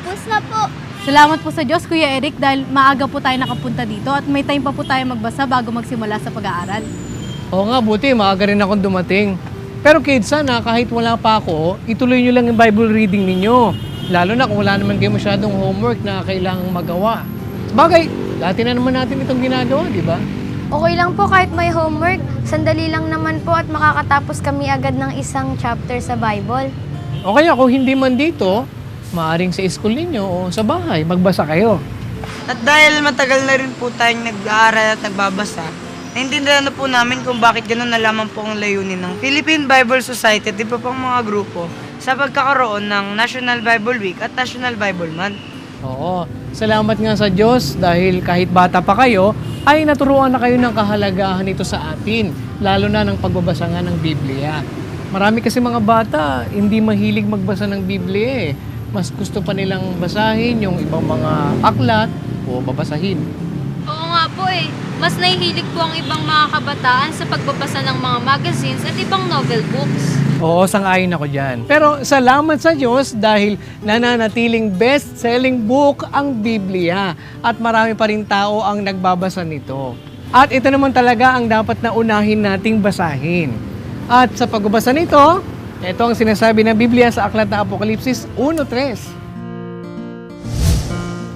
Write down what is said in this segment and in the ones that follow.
Tapos na po. Salamat po sa Diyos, Kuya Eric, dahil maaga po tayo nakapunta dito at may time pa po tayo magbasa bago magsimula sa pag-aaral. Oo nga, buti. Maaga rin akong dumating. Pero kids, sana kahit wala pa ako, ituloy nyo lang yung Bible reading ninyo. Lalo na kung wala naman kayo masyadong homework na kailangang magawa. Bagay, dati na naman natin itong ginagawa, di ba? Okay lang po kahit may homework. Sandali lang naman po at makakatapos kami agad ng isang chapter sa Bible. O kaya kung hindi man dito, maaring sa school ninyo o sa bahay, magbasa kayo. At dahil matagal na rin po tayong nag-aaral at nagbabasa, naintindihan na po namin kung bakit gano'n na lamang po ang layunin ng Philippine Bible Society at iba pang mga grupo sa pagkakaroon ng National Bible Week at National Bible Month. Oo, salamat nga sa Diyos dahil kahit bata pa kayo, ay naturuan na kayo ng kahalagahan ito sa atin, lalo na ng pagbabasa nga ng Biblia. Marami kasi mga bata, hindi mahilig magbasa ng Biblia eh. Mas gusto pa nilang basahin yung ibang mga aklat o babasahin. Oo nga po eh. Mas nahihilig po ang ibang mga kabataan sa pagbabasa ng mga magazines at ibang novel books. Oo, sang-ayon ako dyan. Pero salamat sa Diyos dahil nananatiling best-selling book ang Biblia at marami pa rin tao ang nagbabasa nito. At ito naman talaga ang dapat na unahin nating basahin. At sa pagbabasa nito, ito ang sinasabi ng Biblia sa aklat na Apokalipsis 1:3.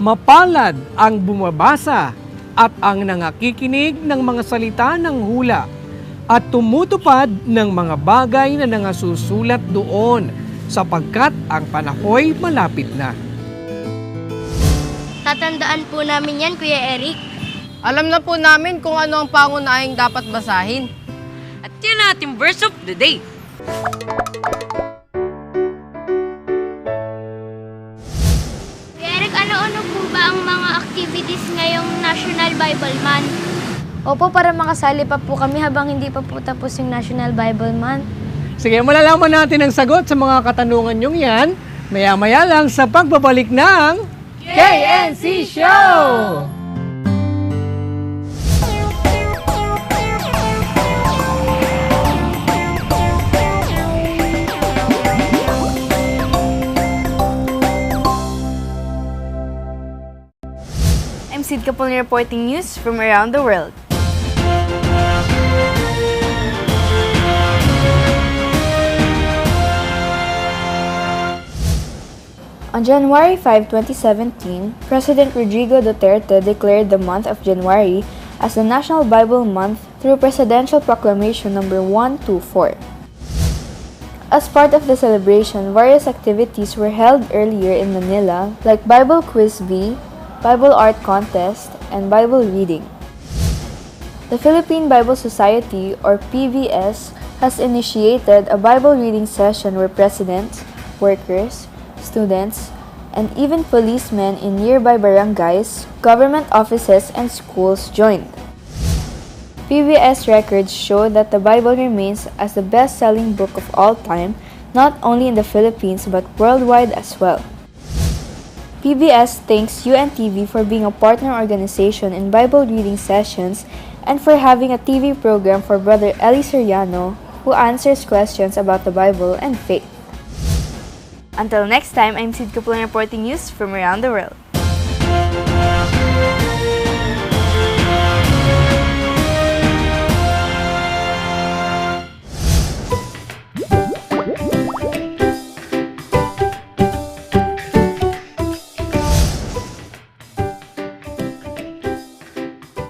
Mapalad ang bumabasa at ang nangakikinig ng mga salita ng hula at tumutupad ng mga bagay na nangasusulat doon sapagkat ang panahoy malapit na. Tatandaan po namin yan, Kuya Eric. Alam na po namin kung ano ang pangunahing dapat basahin. At yan ating verse of the day. Kuya Eric, ano-ano po ba ang mga activities ngayong National Bible Month? Opo, para makasali pa po kami habang hindi pa po tapos yung National Bible Month. Sige, malalaman natin ang sagot sa mga katanungan nyong yan maya-maya lang sa pagbabalik ng KNC Show! I'm Sid Capone reporting news from around the world. On January 5, 2017, President Rodrigo Duterte declared the month of January as the National Bible Month through Presidential Proclamation number 124. As part of the celebration, various activities were held earlier in Manila like Bible Quiz Bee, Bible Art Contest, and Bible Reading. The Philippine Bible Society, or PBS, has initiated a Bible reading session where presidents, workers, students, and even policemen in nearby barangays, government offices, and schools joined. PBS records show that the Bible remains as the best-selling book of all time, not only in the Philippines but worldwide as well. PBS thanks UNTV for being a partner organization in Bible reading sessions and for having a TV program for Brother Eli Soriano, who answers questions about the Bible and faith. Until next time, I'm Sid Capone reporting news from around the world.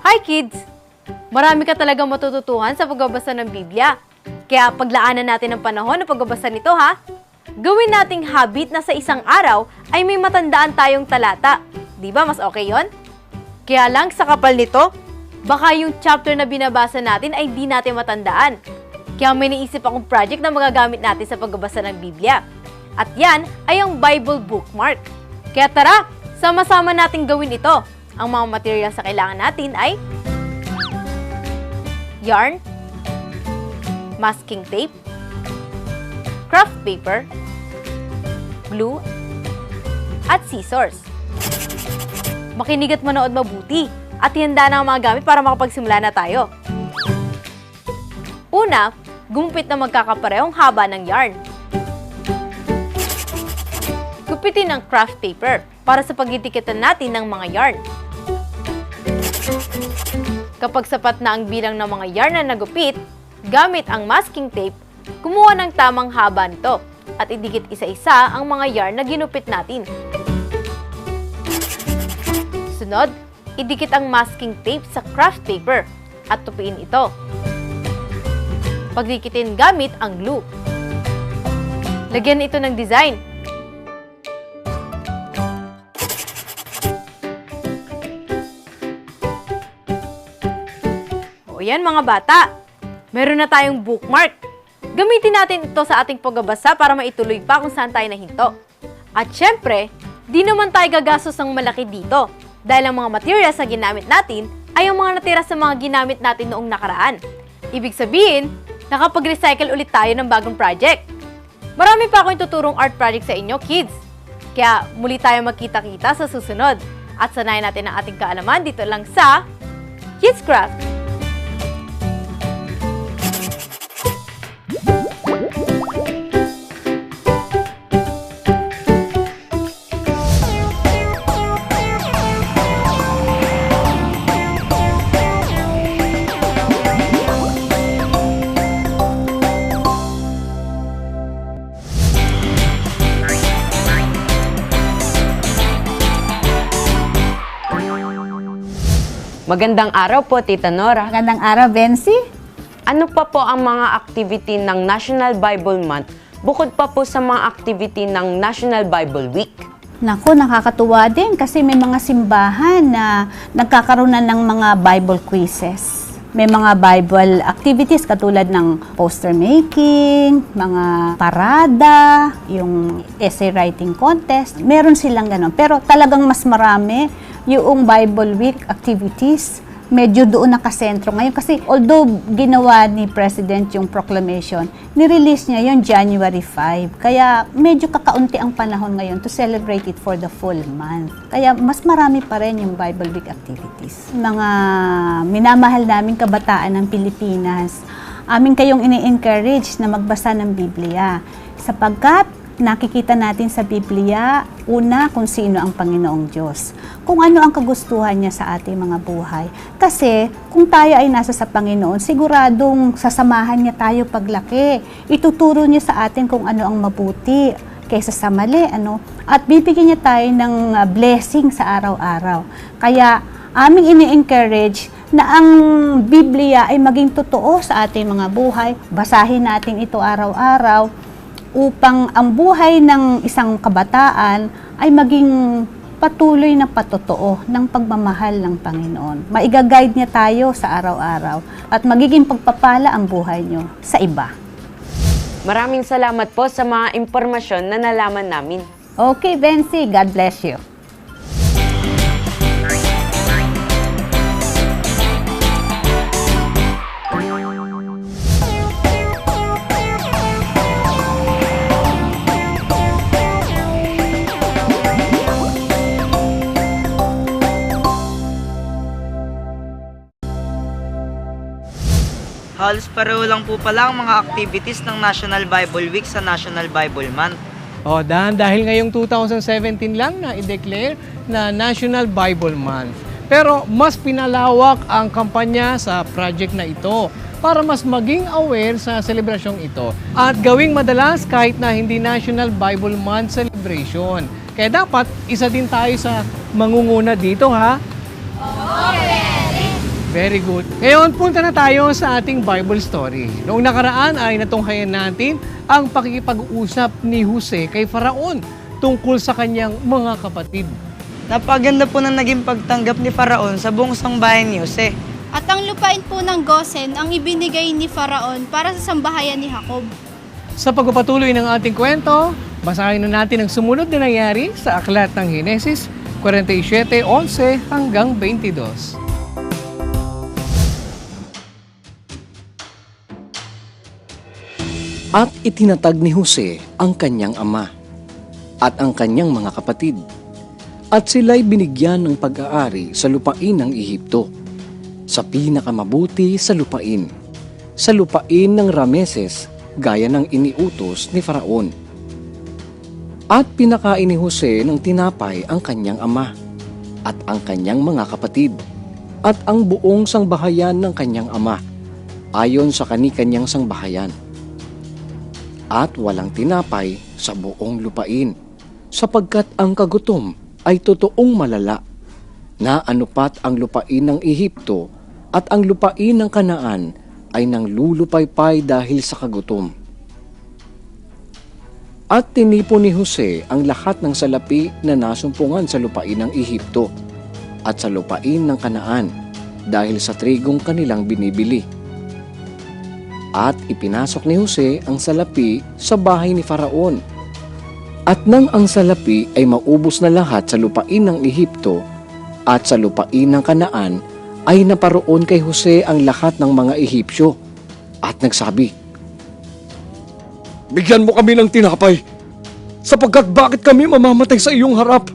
Hi kids! Marami ka talagang matututuhan sa pagbabasa ng Biblia. Kaya paglaanan natin ang panahon ng pagbabasa nito ha. Gawin nating habit na sa isang araw ay may matandaan tayong talata. Di ba mas okay yon? Kaya lang sa kapal nito, baka yung chapter na binabasa natin ay di natin matandaan. Kaya may naisip akong project na magagamit natin sa pagbabasa ng Biblia. At yan ay ang Bible Bookmark. Kaya tara, sama-sama nating gawin ito. Ang mga materials na kailangan natin ay yarn, masking tape, craft paper, glue, at scissors. Makinig at manood mabuti at ihanda na ang mga gamit para makapagsimula na tayo. Una, gumupit na magkakaparehong haba ng yarn. gupitin ng craft paper para sa pagtitikitan natin ng mga yarn. Kapag sapat na ang bilang ng mga yarn na nagupit, gamit ang masking tape, kumuha ng tamang haba nito at idikit isa-isa ang mga yarn na ginupit natin. Sunod, idikit ang masking tape sa craft paper at tupiin ito. Pagdikitin gamit ang glue. Lagyan ito ng design. O yan mga bata, meron na tayong bookmark. Gamitin natin ito sa ating pagbabasa para maituloy pa kung saan tayo nahinto. At syempre, di naman tayo gagastos ng malaki dito dahil ang mga materials na ginamit natin ay ang mga natira sa mga ginamit natin noong nakaraan. Ibig sabihin, nakapag-recycle ulit tayo ng bagong project. Marami pa akong tuturong art project sa inyo, kids. Kaya muli tayo magkita-kita sa susunod at sanayin natin ang ating kaalaman dito lang sa Kids Craft. Magandang araw po, Tita Nora. Magandang araw, Bensi. Ano pa po ang mga activity ng National Bible Month bukod pa po sa mga activity ng National Bible Week? Naku, nakakatuwa din kasi may mga simbahan na nagkakaroon na ng mga Bible quizzes. May mga Bible activities katulad ng poster making, mga parada, yung essay writing contest. Meron silang gano'n. Pero talagang mas marami yung Bible Week activities. Medyo doon nakasentro ngayon kasi although ginawa ni President yung proclamation, nirelease niya yung January 5. Kaya medyo kakaunti ang panahon ngayon to celebrate it for the full month. Kaya mas marami pa rin yung Bible Week activities. Mga minamahal namin kabataan ng Pilipinas, amin kayong ini-encourage na magbasa ng Biblia sapagkat nakikita natin sa Biblia, una, kung sino ang Panginoong Diyos. Kung ano ang kagustuhan niya sa ating mga buhay. Kasi, kung tayo ay nasa sa Panginoon, siguradong sasamahan niya tayo paglaki. Ituturo niya sa atin kung ano ang mabuti kaysa sa mali. At bibigyan niya tayo ng blessing sa araw-araw. Kaya, aming ini-encourage na ang Biblia ay maging totoo sa ating mga buhay. Basahin natin ito araw-araw upang ang buhay ng isang kabataan ay maging patuloy na patotoo ng pagmamahal ng Panginoon. Maiga-guide niya tayo sa araw-araw at magiging pagpapala ang buhay niyo sa iba. Maraming salamat po sa mga impormasyon na nalaman namin. Okay, Bensi. God bless you. Halos pareho lang po pala ang mga activities ng National Bible Week sa National Bible Month. O, dahil ngayong 2017 lang na i-declare na National Bible Month. Pero mas pinalawak ang kampanya sa project na ito para mas maging aware sa selebrasyong ito at gawing madalas kahit na hindi National Bible Month celebration. Kaya dapat isa din tayo sa mangunguna dito, ha? Very good. Ngayon, punta na tayo sa ating Bible story. Noong nakaraan ay natunghayan natin ang pakikipag-usap ni Jose kay Faraon tungkol sa kanyang mga kapatid. Napaganda po ng naging pagtanggap ni Faraon sa buong sangbayan ni Jose. At ang lupain po ng Gosen ang ibinigay ni Faraon para sa sambahayan ni Jacob. Sa pagpapatuloy ng ating kwento, basahin na natin ang sumunod na nangyari sa aklat ng Henesis 47:11 hanggang 22. At itinatag ni Jose ang kanyang ama at ang kanyang mga kapatid. At sila'y binigyan ng pag-aari sa lupain ng Ehipto, sa pinakamabuti sa lupain ng Rameses gaya ng iniutos ni Faraon. At pinakain ni Jose ng tinapay ang kanyang ama at ang kanyang mga kapatid at ang buong sangbahayan ng kanyang ama ayon sa kani-kanyang sangbahayan. At walang tinapay sa buong lupain sapagkat ang kagutom ay totoong malala na anupat ang lupain ng Ehipto at ang lupain ng Kanaan ay nang lulupaypay dahil sa kagutom. At tinipon ni Jose ang lahat ng salapi na nasumpungan sa lupain ng Ehipto at sa lupain ng Kanaan dahil sa trigong kanilang binibili. At ipinasok ni Jose ang salapi sa bahay ni Faraon. At nang ang salapi ay maubos na lahat sa lupain ng Ehipto at sa lupain ng Kanaan, ay naparoon kay Jose ang lahat ng mga Ehipsyo at nagsabi, "Bigyan mo kami ng tinapay, sapagkat bakit kami mamamatay sa iyong harap?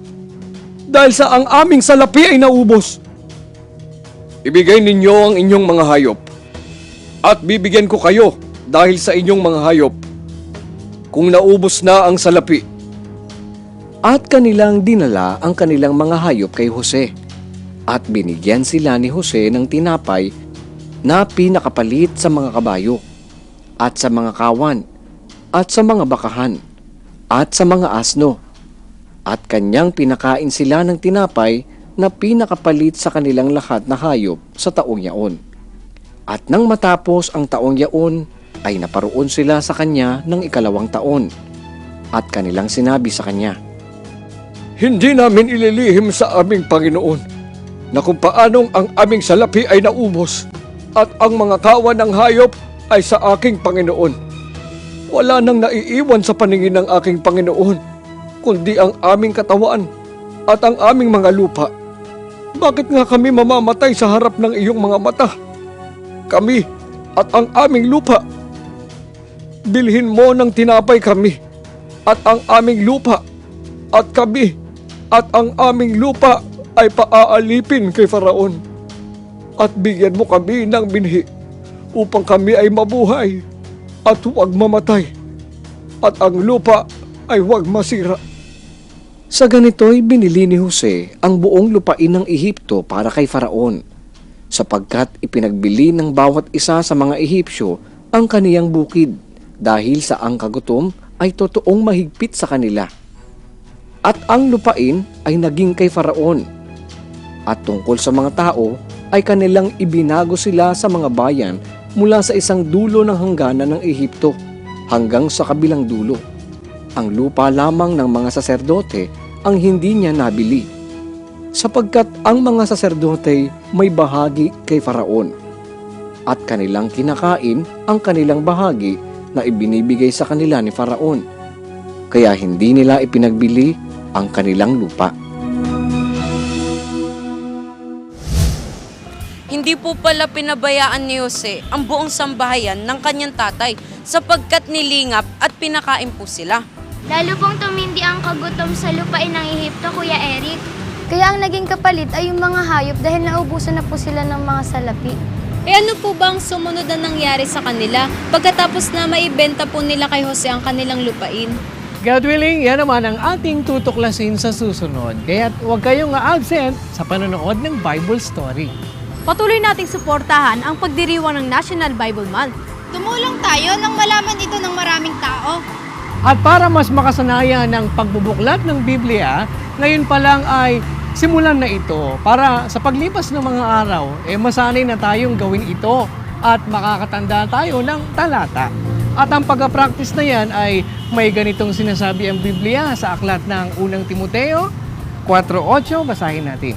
Dahil sa ang aming salapi ay naubos. Ibigay ninyo ang inyong mga hayop, at bibigyan ko kayo dahil sa inyong mga hayop, kung naubos na ang salapi." At kanilang dinala ang kanilang mga hayop kay Jose, at binigyan sila ni Jose ng tinapay na pinakapalit sa mga kabayo, at sa mga kawan, at sa mga bakahan, at sa mga asno. At kanyang pinakain sila ng tinapay na pinakapalit sa kanilang lahat na hayop sa taong yaon. At nang matapos ang taong yaon, ay naparoon sila sa kanya ng ikalawang taon. At kanilang sinabi sa kanya, "Hindi namin ililihim sa aming Panginoon na kung paanong ang aming salapi ay naubos at ang mga kawan ng hayop ay sa aking Panginoon. Wala nang naiiwan sa paningin ng aking Panginoon, kundi ang aming katawan at ang aming mga lupa. Bakit nga kami mamamatay sa harap ng iyong mga mata? Kami at ang aming lupa. Bilhin mo ng tinapay kami at ang aming lupa, at kami at ang aming lupa ay paaalipin kay Faraon. At bigyan mo kami ng binhi upang kami ay mabuhay at huwag mamatay, at ang lupa ay huwag masira." Sa ganito'y binili ni Jose ang buong lupain ng Ehipto para kay Faraon, sapagkat ipinagbili ng bawat isa sa mga Ehipsyo ang kaniyang bukid dahil sa ang kagutom ay totoong mahigpit sa kanila. At ang lupain ay naging kay Faraon. At tungkol sa mga tao ay kanilang ibinago sila sa mga bayan mula sa isang dulo ng hangganan ng Ehipto hanggang sa kabilang dulo. Ang lupa lamang ng mga saserdote ang hindi niya nabili, sapagkat ang mga saserdote may bahagi kay Faraon, at kanilang kinakain ang kanilang bahagi na ibinibigay sa kanila ni Faraon, kaya hindi nila ipinagbili ang kanilang lupa. Hindi po pala pinabayaan ni Jose ang buong sambahayan ng kanyang tatay sapagkat nilingap at pinakain po sila. Lalo pong tumindi ang kagutom sa lupain ng Ehipto, Kuya Eric. Kaya ang naging kapalit ay yung mga hayop dahil naubusan na po sila ng mga salapi. Ano po ba ang sumunod na nangyari sa kanila pagkatapos na maibenta po nila kay Jose ang kanilang lupain? God willing, yan naman ang ating tutuklasin sa susunod. Kaya huwag kayong absent sa panonood ng Bible Story. Patuloy nating suportahan ang pagdiriwang ng National Bible Month. Tumulong tayo nang malaman ito ng maraming tao. At para mas makasanayan ng pagbubuklat ng Biblia, ngayon pa lang ay simulan na ito para sa paglipas ng mga araw, masanay na tayong gawin ito at makakatanda tayo ng talata. At ang pag-practice na yan ay may ganitong sinasabi ang Biblia sa aklat ng unang Timoteo 4:8, basahin natin.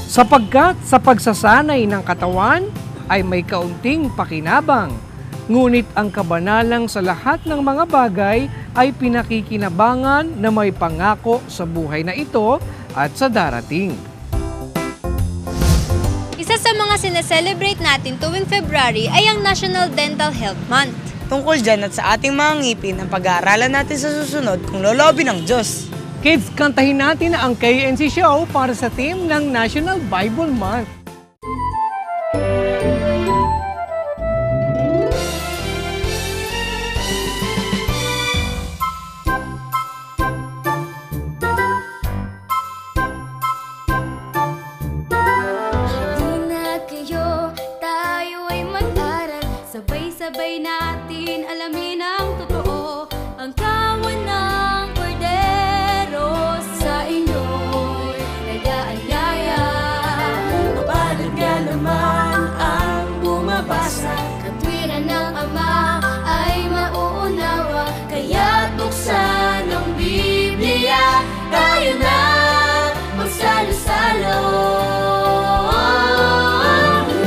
Sapagkat sa pagsasanay ng katawan ay may kaunting pakinabang, ngunit ang kabanalang sa lahat ng mga bagay ay pinakikinabangan na may pangako sa buhay na ito at sa darating. Isa sa mga sineselebrate natin tuwing February ay ang National Dental Health Month. Tungkol dyan at sa ating mga ngipin ang pag-aaralan natin sa susunod kung lolobin ng Diyos. Kids, kantahin natin ang KNC Show para sa team ng National Bible Month. bumabasa, katwiran ng Ama ay mauunawa. Kaya't buksan ang Biblia, tayo na magsalo-salo.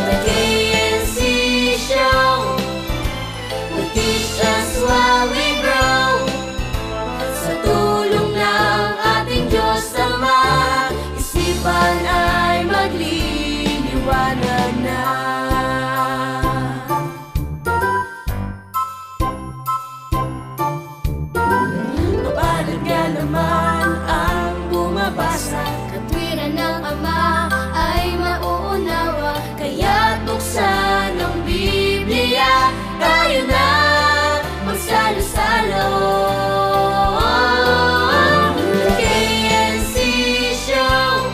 The KNC Show will teach us while we grow. Sa tulong ng ating Diyos Ama, isipan ay magliliwanag na. Mapalad ka naman ang bumabasa, katwiran ng Ama ay mauunawa. Kaya't buksan ang Biblia, tayo na magsalo-salo. The KNC Show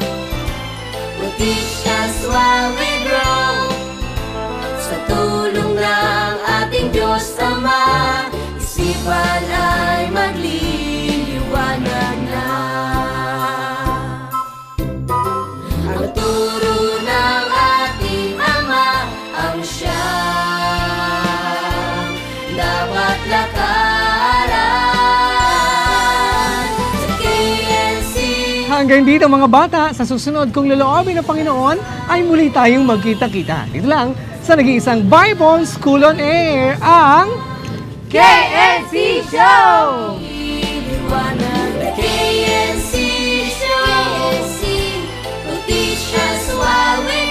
will teach us while we grow. Sa tulong ng ating Diyos Ama, isipan ay magliliwanag na. Ang turo ng ating Ama ang siyang dapat lakaran. Sa KNC Hanggang dito mga bata, sa susunod kung loloobin ng Panginoon ay muli tayong magkita-kita. Dito lang sa nag-iisang Bible School on Air, ang KNC Show! Liwanag. The KNC Show will teach us while we